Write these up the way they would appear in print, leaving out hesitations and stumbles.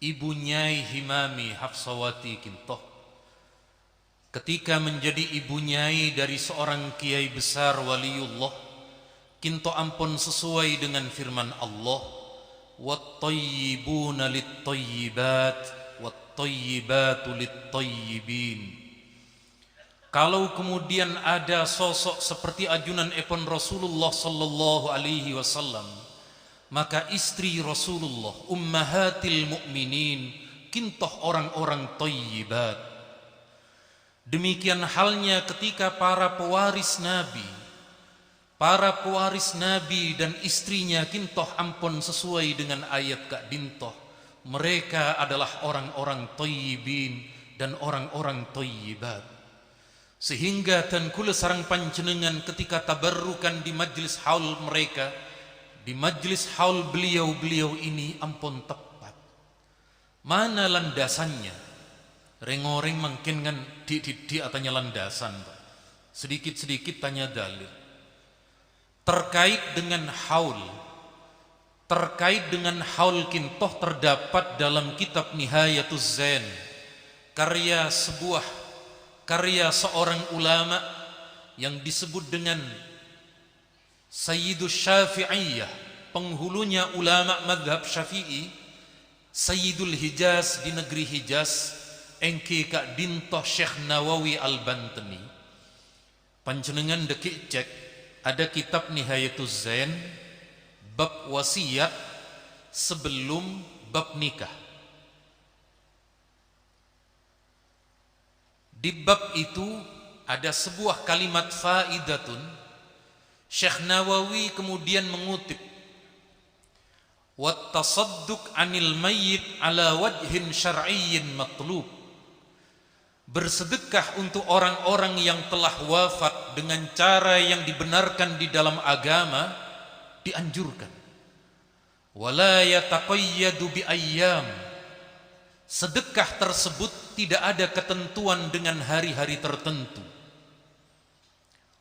Ibu Nyai Himami Hafsawati Kintoh ketika menjadi ibu nyai dari seorang kiai besar waliullah, Kintoh ampun sesuai dengan firman Allah, wat-thayyibuna lit-thayyibat wat-thayyibatu lit-thayyibin. Kalau kemudian ada sosok seperti ajunan epon Rasulullah sallallahu alaihi wasallam, maka istri Rasulullah ummahatil mukminin Kintoh orang-orang thayyibat. Demikian halnya ketika para pewaris Nabi dan istrinya Kintoh ampun sesuai dengan ayat Kak Dintoh, mereka adalah orang-orang thayyibin dan orang-orang thayyibat. Sehingga tan kula sareng panjenengan ketika tabarrukan di majlis haul mereka, di majlis haul beliau-beliau ini ampun tepat. Mana landasannya? Rengoreng mungkin kan di atanya landasan, Pak. Sedikit-sedikit tanya dalil. Terkait dengan haul Kintoh terdapat dalam kitab Nihayatuz Zain, karya seorang ulama yang disebut dengan Sayyidus Syafi'iyah, penghulunya ulama madhab Syafi'i, Sayyidul Hijaz di negeri Hijaz, engke Kak Dintoh Syekh Nawawi Al-Bantani. Panjenengan dekik cek, ada kitab Nihayatuz Zain bab wasiat sebelum bab nikah. Di bab itu ada sebuah kalimat faidatun. Syekh Nawawi kemudian mengutip, wat tasadduq anil mayyit ala wajhin syar'iyyin matlub. Bersedekah untuk orang-orang yang telah wafat dengan cara yang dibenarkan di dalam agama dianjurkan. Wala yataqayyadu bi ayyam. Sedekah tersebut tidak ada ketentuan dengan hari-hari tertentu.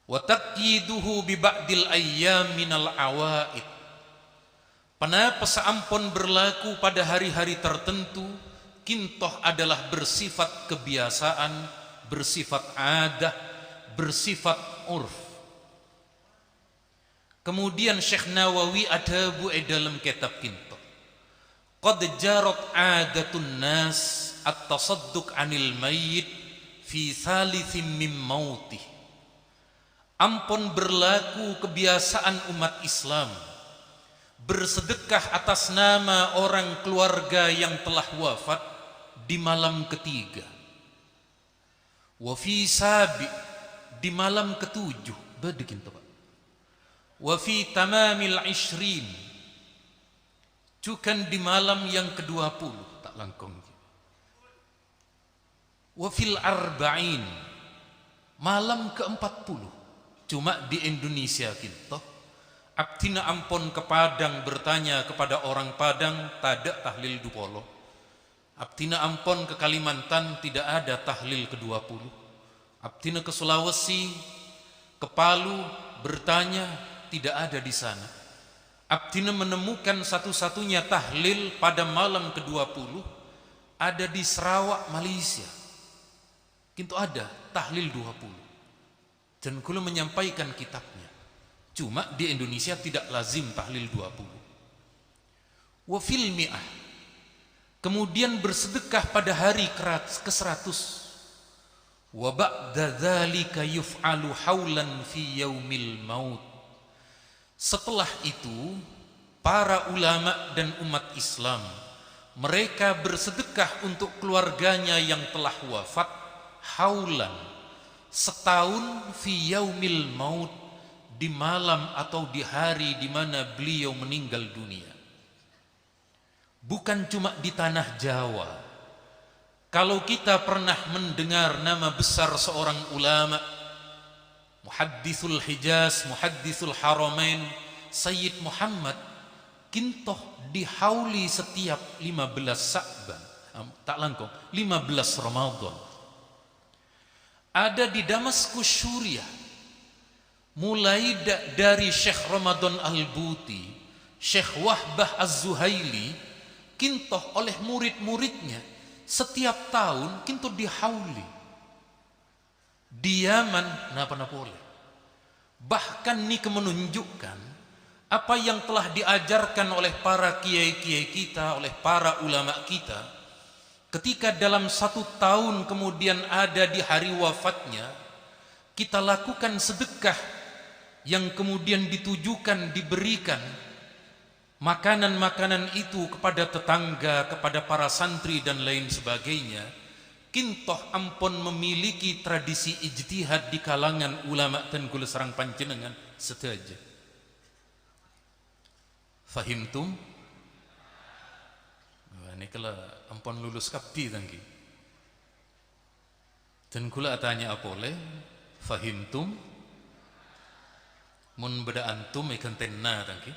Wa taqyiduhu bi ba'dil ayyam minal awaid. Penapa seampun berlaku pada hari-hari tertentu, Kintoh adalah bersifat kebiasaan, bersifat adah, bersifat urf. Kemudian Syekh Nawawi ada dalam kitab Kintoh, qad jarat adatun nas at-tasadduq anil mayyit fi thalithin min mautih. Ampun berlaku kebiasaan umat Islam bersedekah atas nama orang keluarga yang telah wafat di malam ketiga. Wa fi sabi, di malam ketujuh, bedekin Pak. Wa fi tamamil ishrin, cukan di malam yang ke-20, tak langkong. Wa fil arba'in, malam ke-40. Cuma di Indonesia Kintoh, abdina ampun ke Padang bertanya kepada orang Padang, tidak tahlil 20. Abdina ampun ke Kalimantan, tidak ada tahlil ke-20. Abdina ke Sulawesi, ke Palu bertanya, tidak ada di sana. Abdina menemukan satu-satunya tahlil pada malam ke-20 ada di Sarawak, Malaysia. Kintoh ada tahlil 20. Dan kula menyampaikan kitabnya. Cuma di Indonesia tidak lazim tahlil 20. Wa fil mi'ah, kemudian bersedekah pada hari ke-100. Wa ba'da dzalika yuf'alu haulan fi yaumil maut. Setelah itu para ulama dan umat Islam mereka bersedekah untuk keluarganya yang telah wafat haulan, setahun fi yaumil maut, di malam atau di hari di mana beliau meninggal dunia. Bukan cuma di tanah Jawa. Kalau kita pernah mendengar nama besar seorang ulama, Muhaddithul Hijaz, Muhaddithul Haramain, Sayyid Muhammad, Kintoh dihauli setiap 15 Sa'ban, tak langkong, 15 Ramadan. Ada di Damaskus, Suriah, mulai dari Syekh Ramadan Al-Buti, Syekh Wahbah Az-Zuhaili, kintoh oleh murid-muridnya setiap tahun kintoh dihauli diaman napa boleh. Bahkan ini menunjukkan apa yang telah diajarkan oleh para kiai-kiai kita, oleh para ulama kita, ketika dalam 1 tahun kemudian ada di hari wafatnya, kita lakukan sedekah yang kemudian ditujukan, diberikan makanan-makanan itu kepada tetangga, kepada para santri dan lain sebagainya. Kintoh ampun memiliki tradisi ijtihad di kalangan ulama dan kula sareng panjenengan sedaja. Fahimtum? Wah, ini kalau ampun lulus kabdi tangki. Dan kula tanya apa oleh? Fahimtum? Mun beda antum ikan tenna tangki.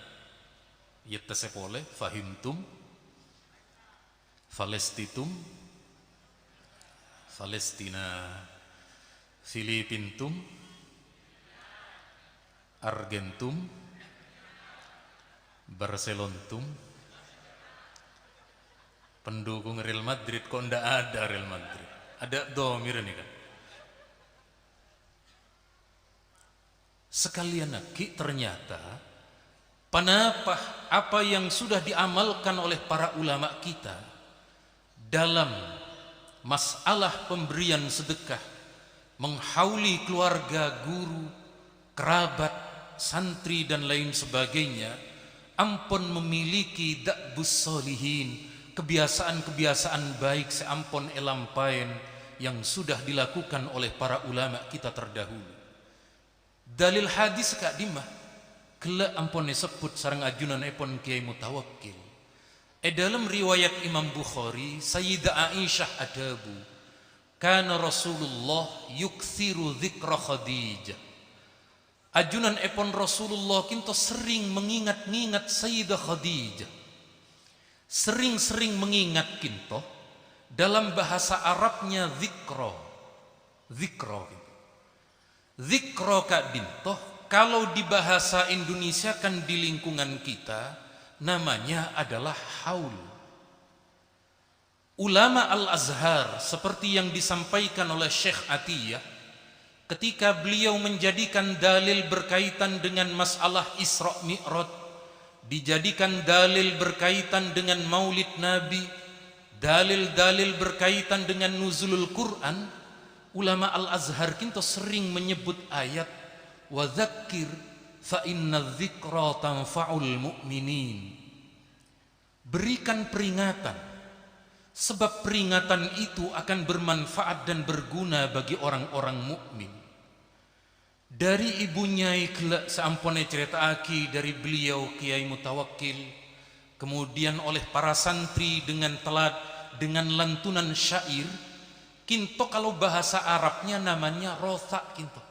Yetta sepole. Fahimtum? Falestitum? Palestina, Filipintum, Argentum, Barcelontum. Pendukung Real Madrid kok ndak ada Real Madrid? Ada domir nih kan. Sekalian lagi ternyata panapah apa yang sudah diamalkan oleh para ulama kita dalam masalah pemberian sedekah, menghauli keluarga, guru, kerabat, santri dan lain sebagainya, ampun memiliki da'bus solihin, kebiasaan-kebiasaan baik seampun elampain yang sudah dilakukan oleh para ulama kita terdahulu. Dalil hadis kak dimah kela ampun disebut sareng ajunan epon Kiai Mutawakkil. Dalam riwayat Imam Bukhari, Sayyidah Aisyah adabu, kana Rasulullah yukthiru dzikra Khadijah. Ajunan epon Rasulullah kinto sering mengingat-ingat Sayyidah Khadijah. Sering-sering mengingat kinto dalam bahasa Arabnya dzikra. Dzikra. Dzikra kak dintoh kalau di bahasa Indonesia kan di lingkungan kita namanya adalah haul. Ulama Al-Azhar seperti yang disampaikan oleh Syekh Atiyah ketika beliau menjadikan dalil berkaitan dengan masalah Isra Mi'raj, dijadikan dalil berkaitan dengan Maulid Nabi, dalil-dalil berkaitan dengan nuzulul Quran, ulama Al-Azhar kinto sering menyebut ayat wa dzakir fa inna dzikra tanfa'ul mu'minin. Berikan peringatan sebab peringatan itu akan bermanfaat dan berguna bagi orang-orang mukmin. Dari ibunya Nyai seampone cerita aki dari beliau Kiai Mutawakkil, kemudian oleh para santri dengan lantunan syair, kinto kalau bahasa Arabnya namanya rosak kinto.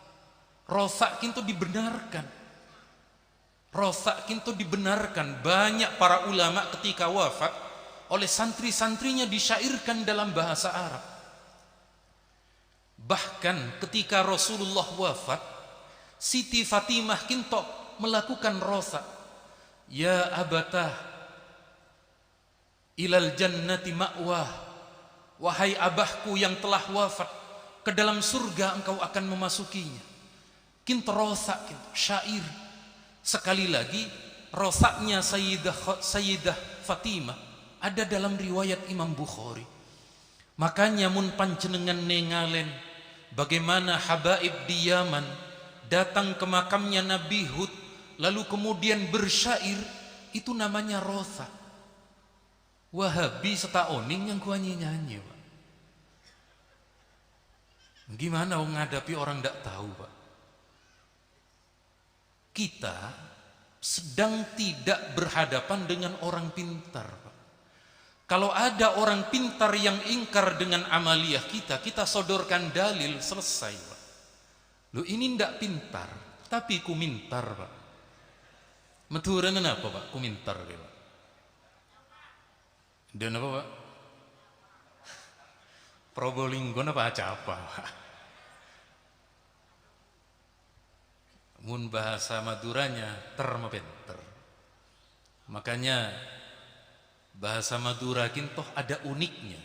Rosak kinto dibenarkan. Rosak kinto dibenarkan. Banyak para ulama ketika wafat oleh santri-santrinya disyairkan dalam bahasa Arab. Bahkan ketika Rasulullah wafat, Siti Fatimah kinto melakukan rosak. Ya abatah ilal jannati ma'wah. Wahai abahku yang telah wafat, ke dalam surga engkau akan memasukinya. Kinto rosak, kinto syair. Sekali lagi rosaknya Sayyidah Fatimah ada dalam riwayat Imam Bukhari. Makanya mun panjenengan nengalen bagaimana habaib di Yaman datang ke makamnya Nabi Hud lalu kemudian bersyair, itu namanya rosak. Wahabi setaoning yang gua nyanyi, Pak. Gimana menghadapi orang tidak tahu, Pak? Kita sedang tidak berhadapan dengan orang pintar, Pak. Kalau ada orang pintar yang ingkar dengan amaliyah kita, kita sodorkan dalil, selesai, Pak. Lu ini ndak pintar, tapi ku mintar, Pak. Meturan apa, Pak? Ku mintar, Pak. Dan apa, Pak? Probolinggo apa aja apa, Pak? Mun bahasa Maduranya termepenter. Makanya Bahasa Madura kintoh ada uniknya.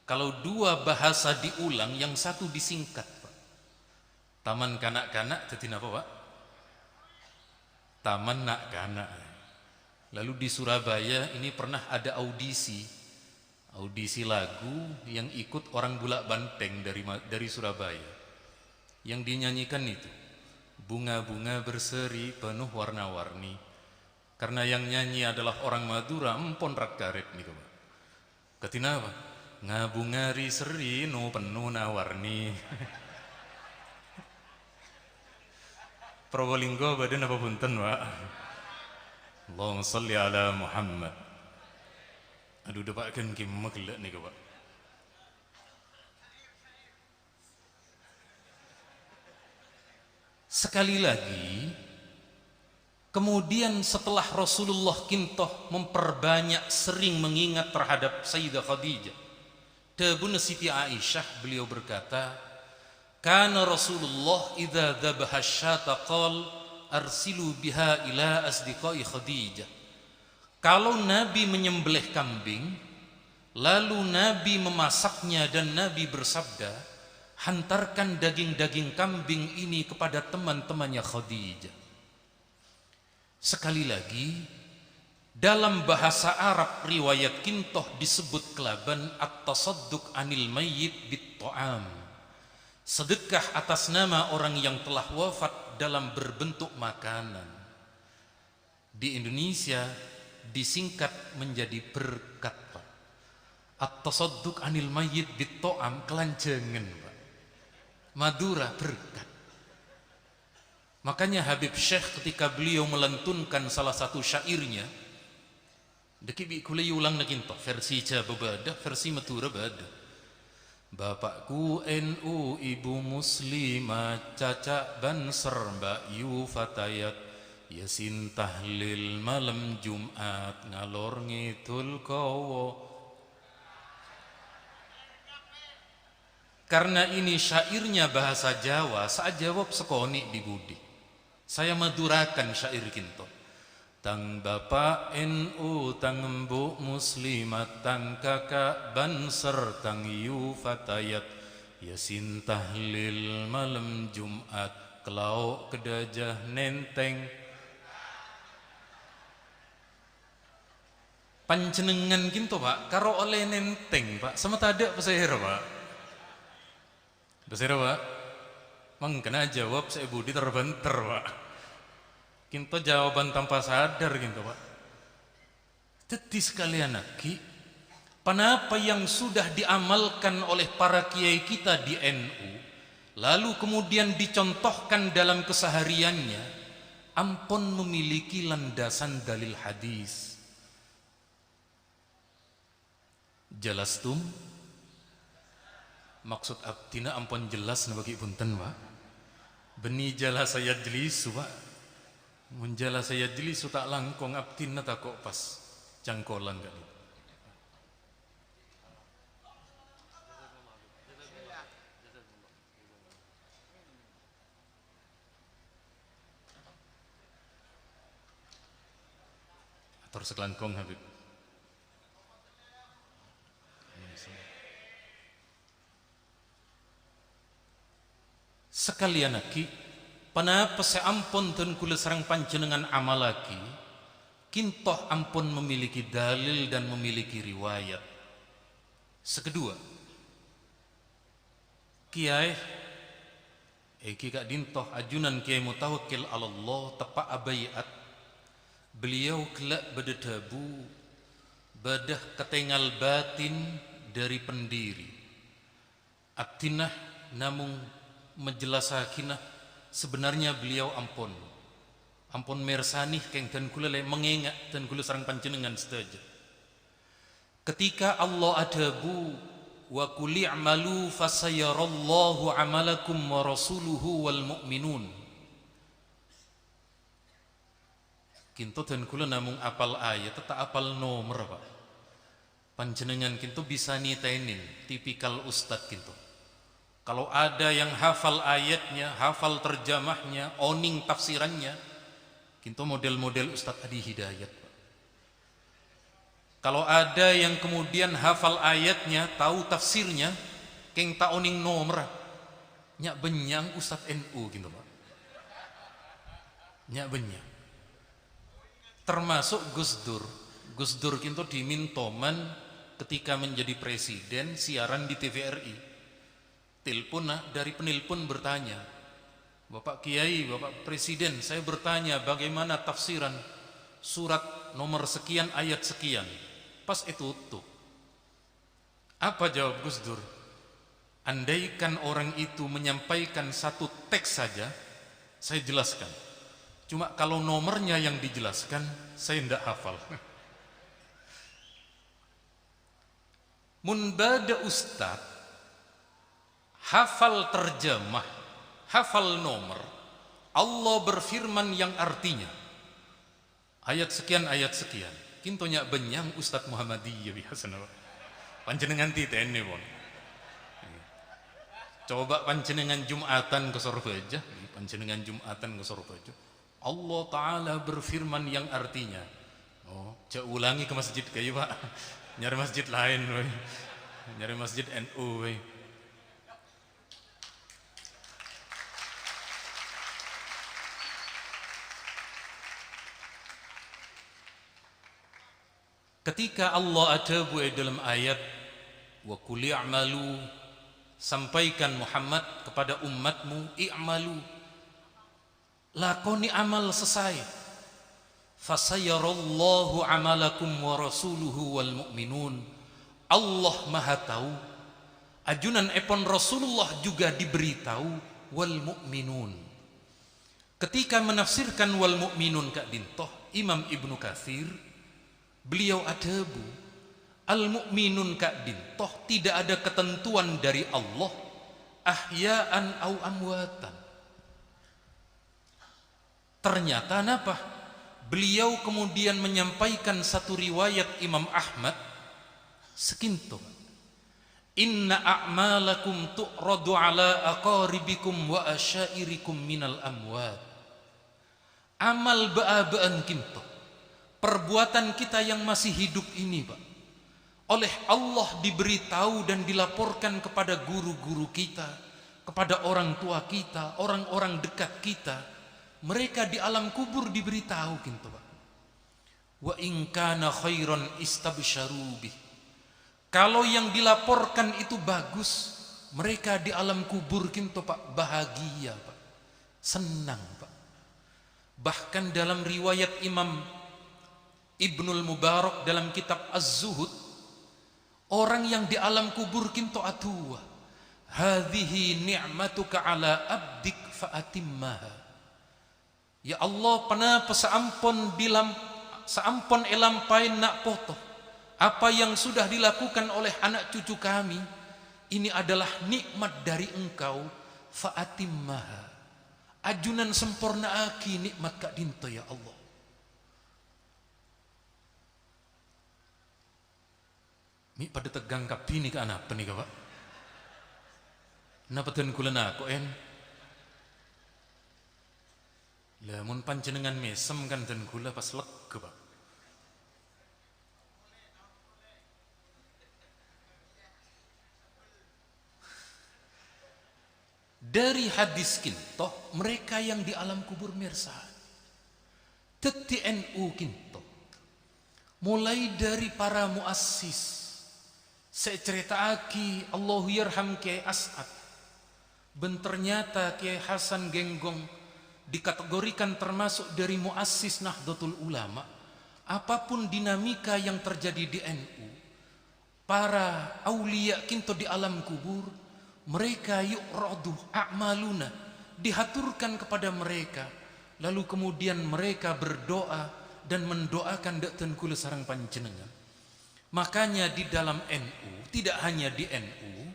Kalau dua bahasa diulang, yang satu disingkat, Pak. Taman kanak-kanak jadi apa, Pak? Taman nak-kanak. Lalu di Surabaya ini pernah ada audisi lagu yang ikut orang Bulak Banteng dari Surabaya. Yang dinyanyikan itu bunga-bunga berseri penuh warna-warni. Karena yang nyanyi adalah orang Madura, empon rak karet nih, Pak. Ketina apa? Ngabungari seri no penuh nawarni. Probolinggo badan apa punten, Pak? Allahumma sholli ala Muhammad. Aduh dapatkan kimak gelak nih, Pak. Sekali lagi, kemudian setelah Rasulullah kintoh memperbanyak sering mengingat terhadap Sayyidah Khadijah, Bunda Siti Aisyah, beliau berkata, kana Rasulullah idza dzabaha syata qal arsilu biha ila asdiqai Khadijah. Kalau Nabi menyembelih kambing, lalu Nabi memasaknya dan Nabi bersabda, hantarkan daging-daging kambing ini kepada teman-temannya Khadijah. Sekali lagi, dalam bahasa Arab riwayat kintoh disebut kelaban at-tasadduq anil mayyit bit-ta'am. Sedekah atas nama orang yang telah wafat dalam berbentuk makanan. Di Indonesia disingkat menjadi berkat, Pak. At-tasadduq anil mayyit bit-ta'am, kelancengan, Pak. Madura berkat. Makanya Habib Syekh ketika beliau melantunkan salah satu syairnya, dekibi kulai ulang nakinto versi Jawa bada, versi Madura bada. Bapakku NU, ibu muslimah, caca banser, Mbak Yu Fatayat, Yasin tahlil malam Jumat, ngalor ngidul kowo. Karena ini syairnya bahasa Jawa, saya jawab sekoni di budi. Saya madurakan syair kinto. Tang bapak NU, tang mbok muslimat, tang kakak banser, tang yu fatayat, Yasin tahlil malam Jumat, kelau kedajah nenteng. Panjenengan kinto, Pak, karo oleh nenteng, Pak, sama tada pesair, Pak. Pesair, Pak, mang kena jawab saya budi terbentar, Pak. Kinto jawaban tanpa sadar kinto, Pak. Jadi sekalian lagi, kenapa yang sudah diamalkan oleh para kiai kita di NU lalu kemudian dicontohkan dalam kesehariannya, ampun memiliki landasan dalil hadis. Jelastum, maksud abdina ampun jelas na bagi punten, Pak. Beni jala saya jelisu, Pak. Menjala saya jelisu tak langkong abdina tak kok pas jangkolan kali. Atur sekelangkong Habib. Sekalian lagi, kenapa saya ampun dan kula sareng panjenengan amal lagi, kintoh ampun memiliki dalil dan memiliki riwayat. Sekedua, kiai Eki kak dintoh ajunan kiai mutawakkil Allah tepak abayat, beliau kelak bedetabu badah ketengal batin dari pendiri aktinah namung menjelasakinah. Sebenarnya beliau ampun mersanih keng dan kula mengingat dan kula sareng panjenengan sedaja. Ketika Allah adabu wa qul i'malu fasayarallahu amalakum wa rasuluhu wal mu'minun. Kinto dan kula namung apal ayat tetap apal nomor, Pak. Panjenengan kinto bisa nitenin tipikal ustad kinto. Kalau ada yang hafal ayatnya, hafal terjemahnya, oning tafsirannya, kinto model-model Ustadz Adi Hidayat, Pak. Kalau ada yang kemudian hafal ayatnya, tahu tafsirnya, keng taoning nomor, nyak benyang Ustadz NU gitu Pak. Nyak benyang. Termasuk Gus Dur. Gus Dur kinto dimintoman ketika menjadi presiden siaran di TVRI. Telepon dari penelpon bertanya, Bapak Kiai, Bapak Presiden, saya bertanya bagaimana tafsiran surat nomor sekian ayat sekian. Pas itu tutup. Apa jawab Gus Dur? Andaikan orang itu menyampaikan satu teks saja, saya jelaskan. Cuma kalau nomornya yang dijelaskan, saya tidak hafal. Mun bada ustad hafal terjemah, hafal nomor, Allah berfirman yang artinya ayat sekian kintonya benyang Ustadz Muhammadiyah biasa panjenengan titen nih bon. Coba panjenengan Jumatan ke Sorbaja, panjenengan Jumatan ke Sorbaja, Allah Ta'ala berfirman yang artinya, oh cak ulangi ke masjid kayu Pak, nyari masjid lain woy. Nyari masjid NU woy. Ketika Allah adabu dalam ayat wa qul i'malu, sampaikan Muhammad kepada umatmu, i'malu, lakoni amal selesai, fasayarallahu amalakum wa rasuluhu wal mu'minun, Allah maha tahu, ajunan epon Rasulullah juga diberitahu, wal mu'minun. Ketika menafsirkan wal mu'minun Kak Dintoh, Imam Ibnu Katsir beliau adabu, al-mu'minun Kak Dintoh tidak ada ketentuan dari Allah ahya'an au amwatan. Ternyata apa? Beliau kemudian menyampaikan satu riwayat Imam Ahmad sekinto, inna a'malakum tu'radu ala aqaribikum wa asyairikum minal amwat. Amal ba'abaan kinto, perbuatan kita yang masih hidup ini Pak, oleh Allah diberitahu dan dilaporkan kepada guru-guru kita, kepada orang tua kita, orang-orang dekat kita. Mereka di alam kubur diberitahu kinto Pak. Wa in kana khairan istabsyaru bih. Kalau yang dilaporkan itu bagus, mereka di alam kubur kinto Pak bahagia Pak, senang Pak. Bahkan dalam riwayat Imam Ibnul Mubarak dalam kitab Az-Zuhud, orang yang di alam kubur kinto atua, hadhihi ni'matuka ala abdik fa'atimmaha. Ya Allah, penapa saampon elampain nak poto apa yang sudah dilakukan oleh anak cucu kami, ini adalah nikmat dari engkau, fa'atimmaha, ajunan sempurna aki nikmat Kak Dinto ya Allah. Mi pada tegang kapini ke anak nih Pak. Napa ten kula nako en? Lamun panjenengan mesem kan ten kula pas lega Pak. Dari hadis kinto, mereka yang di alam kubur mirsa teti NU kinto, mulai dari para muassis. Saya cerita aki Allahu yarham Kiai As'ad, ben ternyata Kiai Hasan Genggong dikategorikan termasuk dari muassis Nahdlatul Ulama. Apapun dinamika yang terjadi di NU, para aulia kinto di alam kubur, mereka yu'radu a'maluna, dihaturkan kepada mereka, lalu kemudian mereka berdoa dan mendoakan dakten kula sareng panjenengan. Makanya di dalam NU, tidak hanya di NU,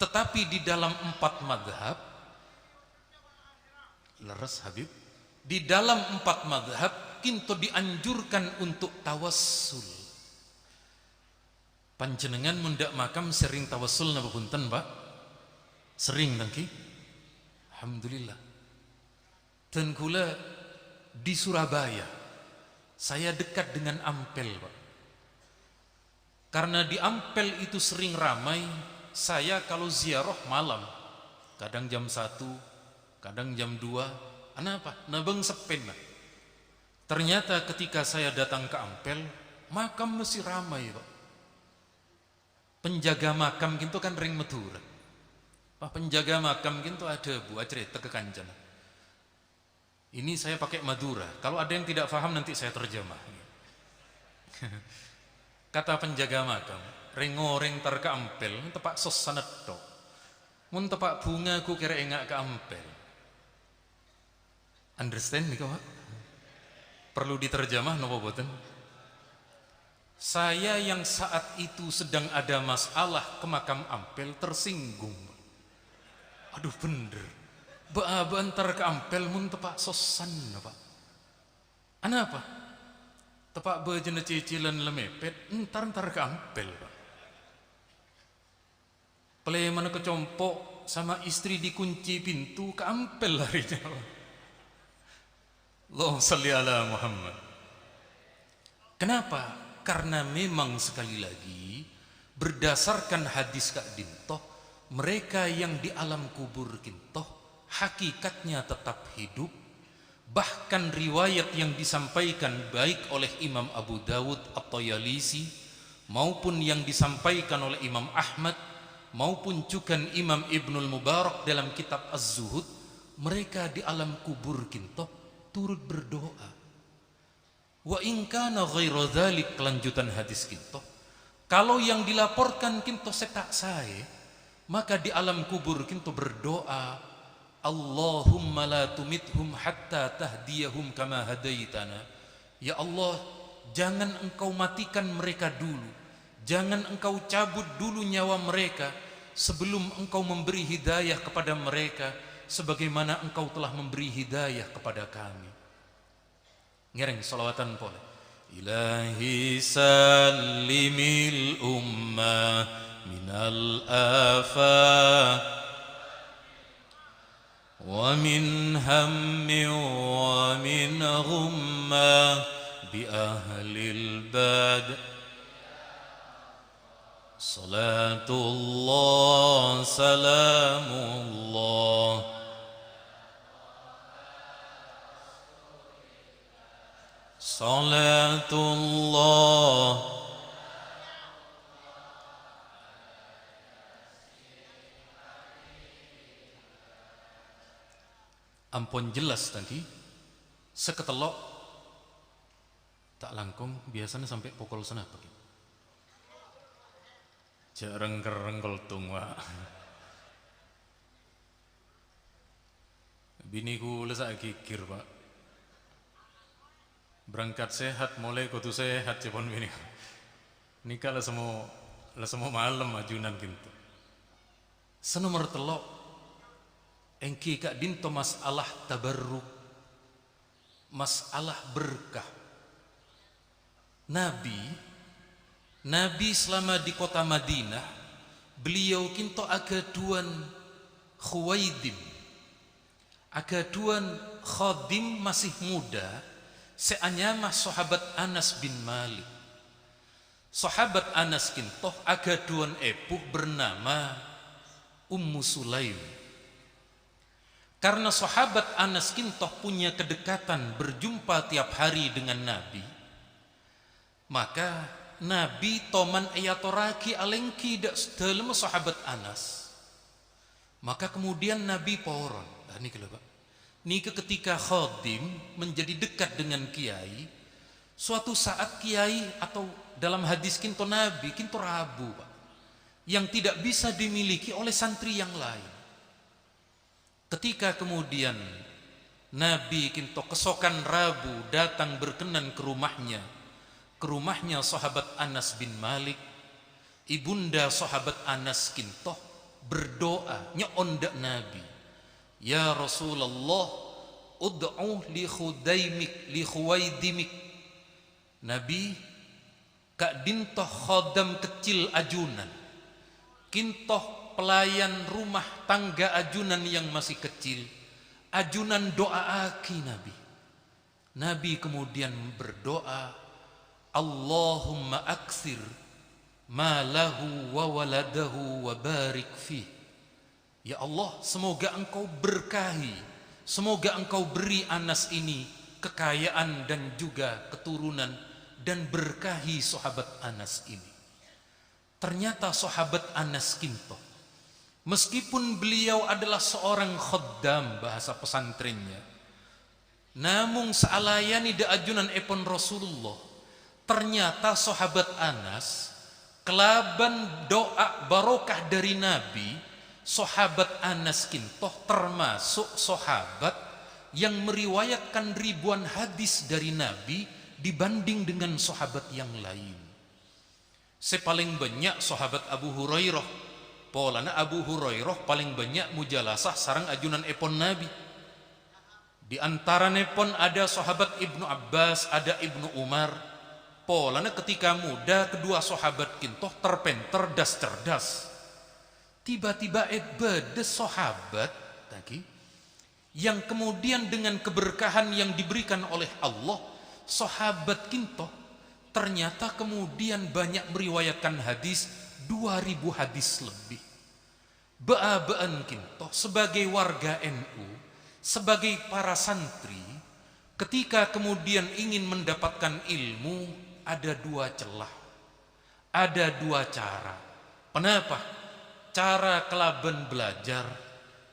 tetapi di dalam 4 madhab, leres Habib, di dalam 4 madhab kinto dianjurkan untuk tawassul. Panjenengan mendak makam sering tawassul napa punten Pak? Sering tangki? Alhamdulillah. Dan kula di Surabaya, saya dekat dengan Ampel Pak. Karena di Ampel itu sering ramai, saya kalau ziarah malam, kadang jam 1, kadang jam 2, kenapa? Nabeng sepen lah. Ternyata ketika saya datang ke Ampel, makam mesti ramai, Pak. Penjaga makam gitu kan ring Madura. Pak penjaga makam gitu ada buat cerita ke Kancana. Ini saya pakai Madura. Kalau ada yang tidak paham nanti saya terjemah. Kata penjaga makam, ring-ring tar ke Ampel, tepak sos sanat tok. Mun tepak bunga ku kira engak ke Ampel. Understand nih Pak? Perlu diterjemah napa boten? Saya yang saat itu sedang ada masalah ke makam Ampel tersinggung. Aduh bener. Antar ke Ampel mun tepak sosan Pak. Anapa? Tepak bejena cicilan lemepet entar ke Ampel Pak. Peleman kecompok sama istri dikunci pintu ke Ampel larinya Pak. Allahumma shalli ala Muhammad. Kenapa? Karena memang sekali lagi berdasarkan hadis Kak Dintoh, mereka yang di alam kubur kintoh hakikatnya tetap hidup. Bahkan riwayat yang disampaikan baik oleh Imam Abu Dawud At-Tayalisi maupun yang disampaikan oleh Imam Ahmad maupun juga Imam Ibnul Mubarak dalam kitab Az-Zuhud, mereka di alam kubur kintoh turut berdoa. Wa in kana ghairu dzalik, kelanjutan hadis kintoh, kalau yang dilaporkan kintoh setak saya, maka di alam kubur kintoh berdoa, Allahumma la tumithum hatta tahdiyahum kama hadaitana. Ya Allah, jangan engkau matikan mereka dulu, jangan engkau cabut dulu nyawa mereka sebelum engkau memberi hidayah kepada mereka sebagaimana engkau telah memberi hidayah kepada kami. Ngereng salawatan pole. Ilahi salimil ummah minal afah wa min hammi wa min ghumma bi ahlil bad. Salatullah salamullah Salatullah. Ampun jelas tadi seketelok tak langkung biasanya sampai pukul senapa gitu. Jarang kerengkel tungwa. Biniku lesak gigir Pak. Berangkat sehat, mulai kutu sehat cepon bini. Nikah lah semua malam ajunan gitu. Senomor telok, engki Kak Dinto masalah tabarruk, masalah berkah. Nabi selama di kota Madinah, beliau kinto agaduan Khuwaidim, agaduan khadim masih muda. Seanyama sahabat Anas bin Malik. Sahabat Anas kintoh agaduan epuh bernama Ummu Sulaim. Karena sahabat Anas kintoh punya kedekatan berjumpa tiap hari dengan Nabi, maka Nabi toman ayatoraki alengki dak dalam sahabat Anas. Maka kemudian Nabi poron. Ini kalau Pak. Nika ketika khadim menjadi dekat dengan kiai, suatu saat kiai atau dalam hadis kinto Nabi kinto rabu Pak, yang tidak bisa dimiliki oleh santri yang lain. Ketika kemudian Nabi kinto kesokan rabu datang berkenan ke rumahnya sahabat Anas bin Malik, ibunda sahabat Anas kinto berdoa nyeondak Nabi, ya Rasulullah, ud'u li khuwaidimik. Nabi, Kak Dintoh khodam kecil ajunan, kintoh pelayan rumah tangga ajunan yang masih kecil, ajunan doa aki Nabi. Nabi kemudian berdoa, Allahumma aksir malahu wa waladahu wa barik fih. Ya Allah, semoga engkau berkahi, semoga engkau beri Anas ini kekayaan dan juga keturunan, dan berkahi sahabat Anas ini. Ternyata sahabat Anas kinto, meskipun beliau adalah seorang khaddam bahasa pesantrennya, namun sealayani da ajunan epon Rasulullah, ternyata sahabat Anas kelaban doa barokah dari Nabi. Sahabat Anas kintoh termasuk sahabat yang meriwayatkan ribuan hadis dari Nabi dibanding dengan sahabat yang lain. Sepaling banyak sahabat Abu Hurairah, polana Abu Hurairah paling banyak mujalasah sarang ajunan epon Nabi. Di antara nepon ada sahabat Ibnu Abbas, ada Ibnu Umar. Polana ketika muda kedua sahabat kintoh terpenter das cerdas. Tiba-tiba beda sahabat tadi yang kemudian dengan keberkahan yang diberikan oleh Allah, sahabat kintoh ternyata kemudian banyak meriwayatkan hadis 2000 hadis lebih. Ba'abaan kintoh sebagai warga NU, sebagai para santri, ketika kemudian ingin mendapatkan ilmu, ada dua celah, ada dua cara. Kenapa? Cara kelaban belajar,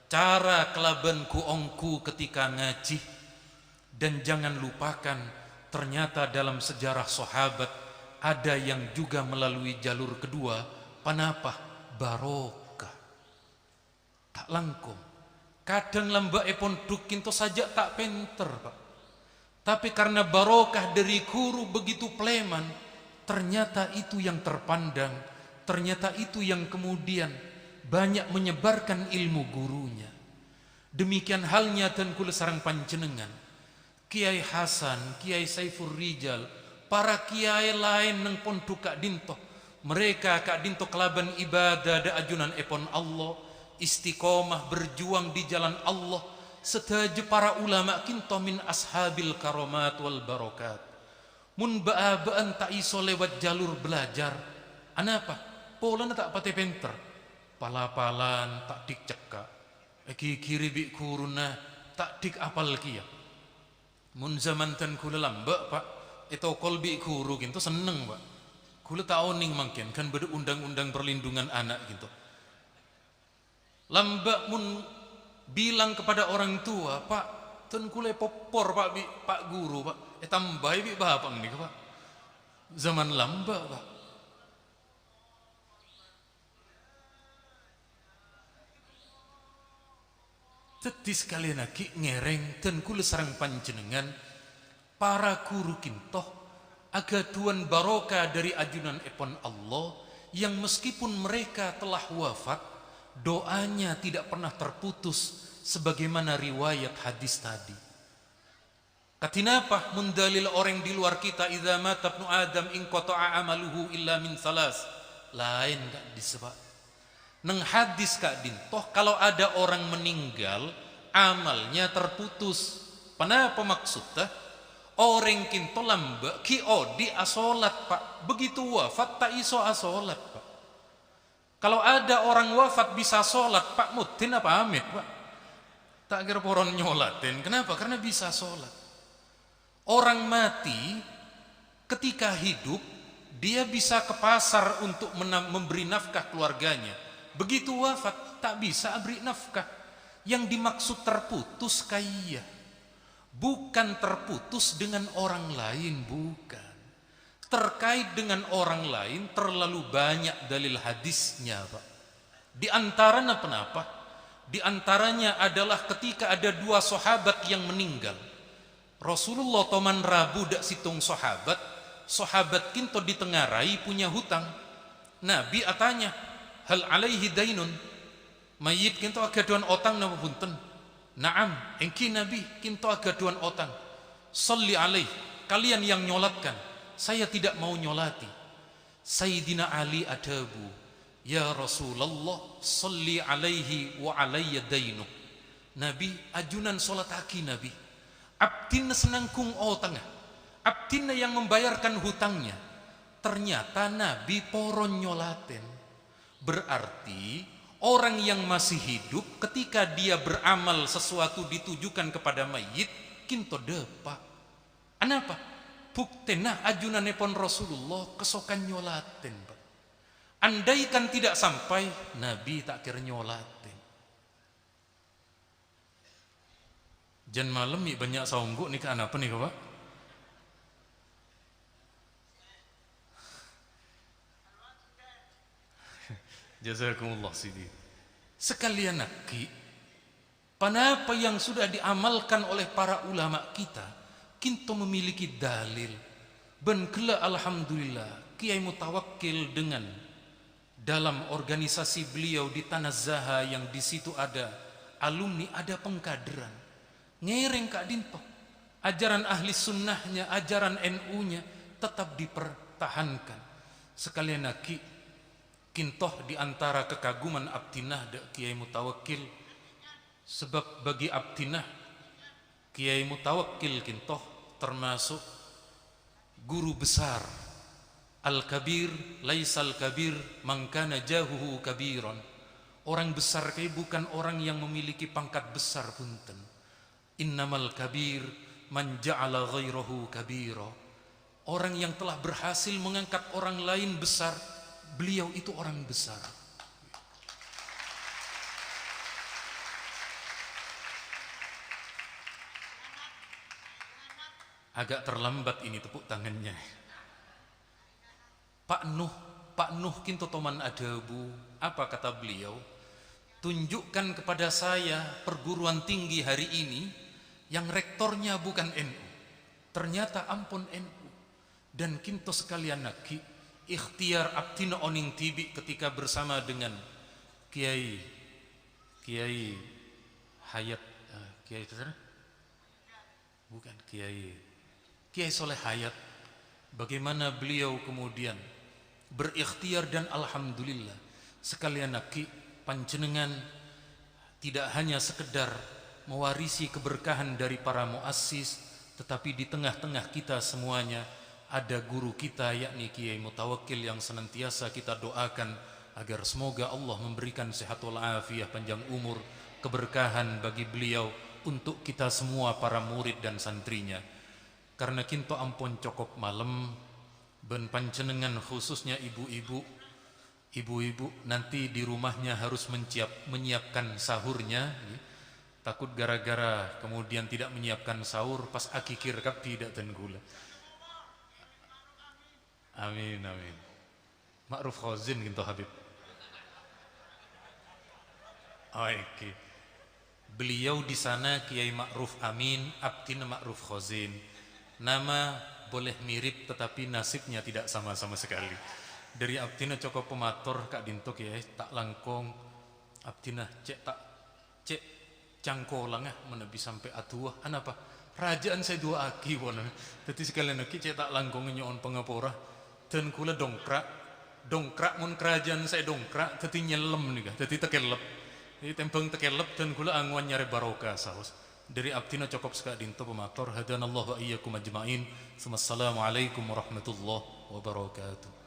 cara kelaban kuongku ketika ngaji. Dan jangan lupakan, ternyata dalam sejarah sahabat ada yang juga melalui jalur kedua. Kenapa? Barokah. Tak langkung. Kadang lamba epon dukinto saja tak penter, Pak. Tapi karena barokah dari guru begitu pleman, ternyata itu yang terpandang, ternyata itu yang kemudian banyak menyebarkan ilmu gurunya. Demikian halnya dan kula sarang panjenengan, Kiai Hasan, Kiai Saiful Rijal, para kiai lain nang pondok Kak Dinto, mereka Kak Dinto kelaban ibadah da ajunan epon Allah, istiqomah berjuang di jalan Allah. Sedaja para ulama kinto min ashabil karomat wal barokat. Mun ba'abaan tak iso lewat jalur belajar. Anapa? Polan tak pate penter. Pala-palan tak dik cekak. Eki kiri bi kuruna tak dik apal kia. Mun zaman tan kula lambak, Pak, itu kolbi guru gitu seneng, Pak. Kula tak oning mangken kan beda undang-undang perlindungan anak gitu. Lambak mun bilang kepada orang tua, Pak, tan kula popor Pak bi Pak guru, Pak. Tambah bi bapak nih, Pak. Zaman lambak, Pak. Teti sekalian lagi ngereng dan kula sarang panjenengan para guru kintoh aga tuan barokah dari ajunan epon Allah yang meskipun mereka telah wafat, doanya tidak pernah terputus sebagaimana riwayat hadis tadi. Katinapa mundalil orang di luar kita, idza mata ibnu adam in qata'a amaluhu illa min salas. Lain gak disebut. Neng hadis Kak Dintoh, kalau ada orang meninggal amalnya terputus. Kenapa maksudnya? Orang kinto lamba ki odi asolat, Pak. Begitu wafat tak iso asolat, Pak. Kalau ada orang wafat bisa solat, Pak Mutin apa amit, Pak? Tak kira poron nyolatin. Kenapa? Karena bisa solat. Orang mati ketika hidup dia bisa ke pasar untuk memberi nafkah keluarganya. Begitu wafat tak bisa beri nafkah. Yang dimaksud terputus kaya, bukan terputus dengan orang lain, bukan. Terkait dengan orang lain terlalu banyak dalil hadisnya, Pak. Di antaranya kenapa? Di antaranya adalah ketika ada dua sahabat yang meninggal. Rasulullah toman rabu dak situng sahabat, sahabat kinto ditengarai punya hutang. Nabi atanya, hal alaihi dainun, mayit kinto agaduan otang nama punten. Naam, engki Nabi kinto agaduan otang. Salli alaih, kalian yang nyolatkan, saya tidak mau nyolati. Sayyidina Ali adabu, ya Rasulullah, salli alaihi wa alayya dainu. Nabi ajunan solat aki Nabi. Abdina senangkung otangah, abdina yang membayarkan hutangnya. ternyata Nabi poron nyolaten. Berarti orang yang masih hidup ketika dia beramal sesuatu ditujukan kepada mayit kinto depa. Anapa? Buktena ajunanepon Rasulullah kesokan nyolaten. Andaikan tidak sampai, Nabi tak kira nyolaten. Jan malam nih banyak saunggu nih, kan apa nih Pak? Jazakumullah sidi. Sekalian naki, panapa yang sudah diamalkan oleh para ulama kita, kinto memiliki dalil. Ben kela alhamdulillah, Kiai Mutawakkil dengan dalam organisasi beliau di Tanah Zaha yang di situ ada alumni, ada pengkaderan. Ngereng Kak Dinto, ajaran ahli sunnahnya, ajaran NU-nya tetap dipertahankan. Sekalian lagi, kintoh diantara kekaguman Abtinah da Kiai Mutawakkil, sebab bagi Abtinah Kiai Mutawakkil kintoh termasuk guru besar. Al-kabir laisal kabir mangkana jahuhu kabiron. Orang besar kayak bukan orang yang memiliki pangkat besar punten. Innamal kabir man ja'ala ghairahu kabira. Orang yang telah berhasil mengangkat orang lain besar, beliau itu orang besar. Agak terlambat ini tepuk tangannya. Pak Nuh kinto toman adabu. Apa kata beliau? Tunjukkan kepada saya perguruan tinggi hari ini yang rektornya bukan NU. Ternyata ampun NU. Dan kinto sekalian lagi, ikhtiar Abtina Oning Tibi ketika bersama dengan Kiai Hayat, Kiai bukan Kiai Soleh Hayat. Bagaimana beliau kemudian berikhtiar, dan alhamdulillah sekalian lagi panjenengan tidak hanya sekedar mewarisi keberkahan dari para muassis, tetapi di tengah-tengah kita semuanya ada guru kita yakni Kiai Mutawakkil yang senantiasa kita doakan agar semoga Allah memberikan sehat walafiat, panjang umur, keberkahan bagi beliau untuk kita semua para murid dan santrinya. Karena kinto ampun cokop malam, ben panjenengan khususnya ibu-ibu nanti di rumahnya harus menyiapkan sahurnya. Takut gara-gara kemudian tidak menyiapkan sahur pas akikir kap tidak tenggula. Amin amin. Ma'ruf khazin kinto Habib. Oke. Beliau di sana Kiai Ma'ruf Amin, Abtina Ma'ruf Khazin. Nama boleh mirip tetapi nasibnya tidak sama-sama sekali. Dari Abtina cokop pemator Kak Dinto ya, tak langkong Abtina cek cangkolang menebi sampai atuah. Anapa? Kerajaan saya dua aki wana. Tapi sekalian lagi cek tak langkong nyon pengapora. Dan kula dongkrak mun kerajaan saya dongkrak, tapi nyelem nih kah, tapi tekelep. Jadi tempeng tekelep dan kula angwan nyari barokah saus. Dari Abtina cokop Kak Dinto pemator. Hadanallahu wa iyyakum ajma'in. Assalamualaikum warahmatullahi wabarakatuh.